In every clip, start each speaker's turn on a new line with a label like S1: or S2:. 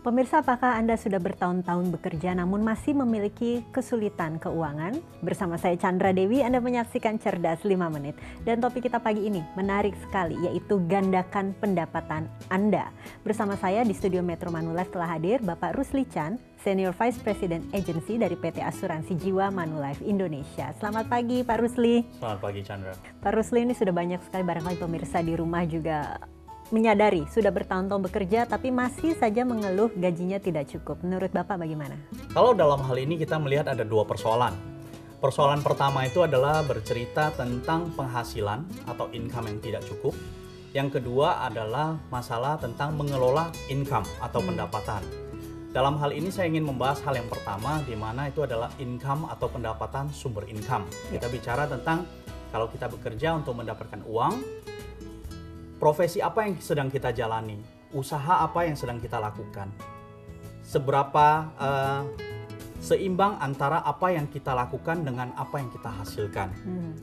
S1: Pemirsa, apakah Anda sudah bertahun-tahun bekerja namun masih memiliki kesulitan keuangan? Bersama saya Chandra Dewi, Anda menyaksikan Cerdas 5 Menit. Dan topik kita pagi ini menarik sekali, yaitu gandakan pendapatan Anda. Bersama saya di studio Metro Manulife telah hadir Bapak Rusli Chan, Senior Vice President Agency dari PT Asuransi Jiwa Manulife Indonesia. Selamat pagi Pak Rusli.
S2: Selamat pagi Chandra.
S1: Pak Rusli, ini sudah banyak sekali barangkali pemirsa di rumah juga menyadari sudah bertahun-tahun bekerja tapi masih saja mengeluh gajinya tidak cukup. Menurut Bapak bagaimana?
S2: Kalau dalam hal ini kita melihat ada dua persoalan. Persoalan pertama itu adalah bercerita tentang penghasilan atau income yang tidak cukup. Yang kedua adalah masalah tentang mengelola income atau pendapatan. Dalam hal ini saya ingin membahas hal yang pertama, di mana itu adalah income atau pendapatan sumber income. Kita bicara tentang kalau kita bekerja untuk mendapatkan uang, profesi apa yang sedang kita jalani, usaha apa yang sedang kita lakukan, seberapa seimbang antara apa yang kita lakukan dengan apa yang kita hasilkan.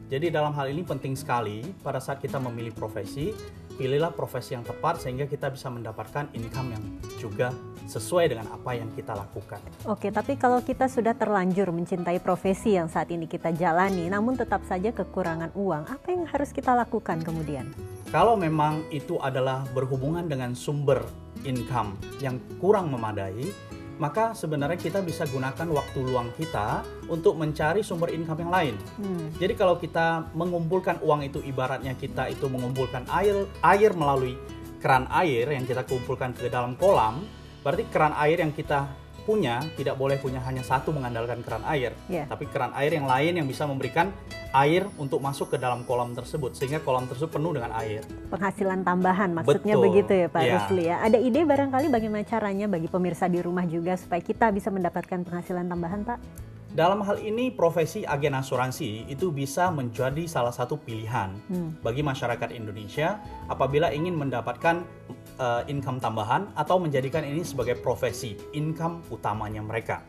S2: Jadi dalam hal ini penting sekali pada saat kita memilih profesi, pilihlah profesi yang tepat sehingga kita bisa mendapatkan income yang juga sesuai dengan apa yang kita lakukan.
S1: Oke, tapi kalau kita sudah terlanjur mencintai profesi yang saat ini kita jalani, namun tetap saja kekurangan uang, apa yang harus kita lakukan kemudian?
S2: Kalau memang itu adalah berhubungan dengan sumber income yang kurang memadai, maka sebenarnya kita bisa gunakan waktu luang kita untuk mencari sumber income yang lain. Jadi kalau kita mengumpulkan uang itu, ibaratnya kita itu mengumpulkan air melalui keran air yang kita kumpulkan ke dalam kolam, berarti keran air yang kita punya tidak boleh punya hanya satu mengandalkan keran air, tapi keran air yang lain yang bisa memberikan air untuk masuk ke dalam kolam tersebut sehingga kolam tersebut penuh dengan air. Penghasilan
S1: tambahan maksudnya. Betul. Begitu ya Pak Rusli ya. Ada ide barangkali bagaimana caranya bagi pemirsa di rumah juga supaya kita bisa mendapatkan penghasilan tambahan, Pak?
S2: Dalam hal ini profesi agen asuransi itu bisa menjadi salah satu pilihan bagi masyarakat Indonesia apabila ingin mendapatkan income tambahan atau menjadikan ini sebagai profesi income utamanya mereka.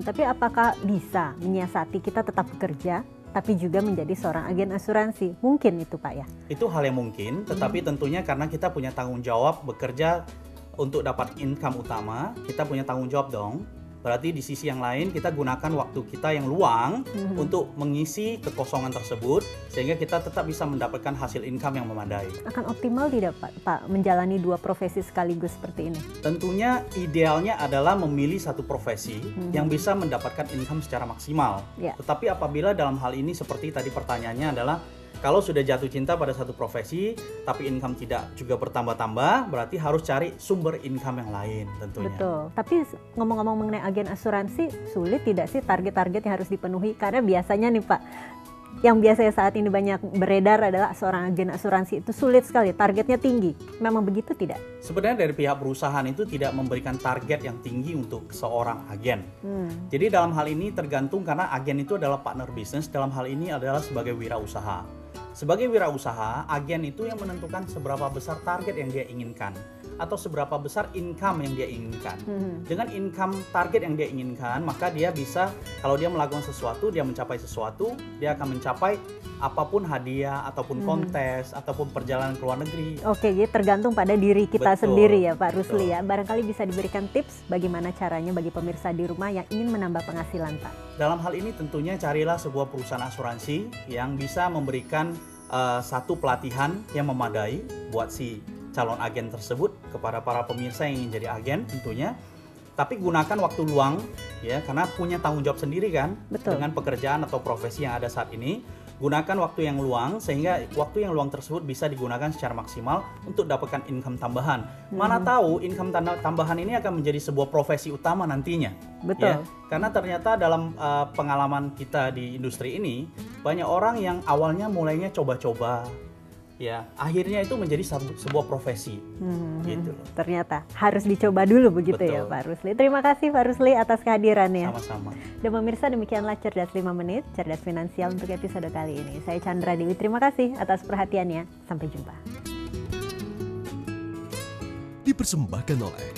S1: Tapi apakah bisa menyiasati kita tetap bekerja tapi juga menjadi seorang agen asuransi? Mungkin itu Pak ya?
S2: Itu hal yang mungkin, tetapi tentunya karena kita punya tanggung jawab bekerja untuk dapat income utama, kita punya tanggung jawab dong. Berarti di sisi yang lain kita gunakan waktu kita yang luang untuk mengisi kekosongan tersebut sehingga kita tetap bisa mendapatkan hasil income yang memadai.
S1: Akan optimal tidak Pak menjalani dua profesi sekaligus seperti ini?
S2: Tentunya idealnya adalah memilih satu profesi yang bisa mendapatkan income secara maksimal. Tetapi apabila dalam hal ini seperti tadi pertanyaannya adalah kalau sudah jatuh cinta pada satu profesi, tapi income tidak juga bertambah-tambah, berarti harus cari sumber income yang lain tentunya.
S1: Betul, tapi ngomong-ngomong mengenai agen asuransi, sulit tidak sih target-target yang harus dipenuhi? Karena biasanya nih Pak, yang biasanya saat ini banyak beredar adalah seorang agen asuransi itu sulit sekali, targetnya tinggi. Memang begitu tidak?
S2: Sebenarnya dari pihak perusahaan itu tidak memberikan target yang tinggi untuk seorang agen. Jadi dalam hal ini tergantung karena agen itu adalah partner bisnis, dalam hal ini adalah sebagai wirausaha. Sebagai wirausaha, agen itu yang menentukan seberapa besar target yang dia inginkan atau seberapa besar income yang dia inginkan. Dengan income target yang dia inginkan, maka dia bisa, kalau dia melakukan sesuatu, dia mencapai sesuatu, dia akan mencapai apapun hadiah ataupun kontes ataupun perjalanan ke luar negeri.
S1: Oke, jadi tergantung pada diri kita sendiri ya Pak Rusli ya. Barangkali bisa diberikan tips bagaimana caranya bagi pemirsa di rumah yang ingin menambah penghasilan Pak.
S2: Dalam hal ini tentunya carilah sebuah perusahaan asuransi yang bisa memberikan satu pelatihan yang memadai buat si calon agen tersebut kepada para pemirsa yang ingin jadi agen tentunya. Tapi gunakan waktu luang ya, karena punya tanggung jawab sendiri kan. Dengan pekerjaan atau profesi yang ada saat ini. Gunakan waktu yang luang sehingga waktu yang luang tersebut bisa digunakan secara maksimal untuk dapatkan income tambahan. Mana tahu income tambahan ini akan menjadi sebuah profesi utama nantinya.
S1: Betul.
S2: Ya? Karena ternyata dalam pengalaman kita di industri ini banyak orang yang awalnya mulainya coba-coba. Ya, akhirnya itu menjadi sebuah profesi. Gitu loh.
S1: Ternyata harus dicoba dulu begitu. Betul. Ya Pak Rusli. Terima kasih Pak Rusli atas kehadirannya.
S2: Sama-sama.
S1: Dan pemirsa, demikianlah Cerdas 5 Menit, Cerdas Finansial untuk episode kali ini. Saya Chandra Dewi, terima kasih atas perhatiannya. Sampai jumpa.
S3: Dipersembahkan oleh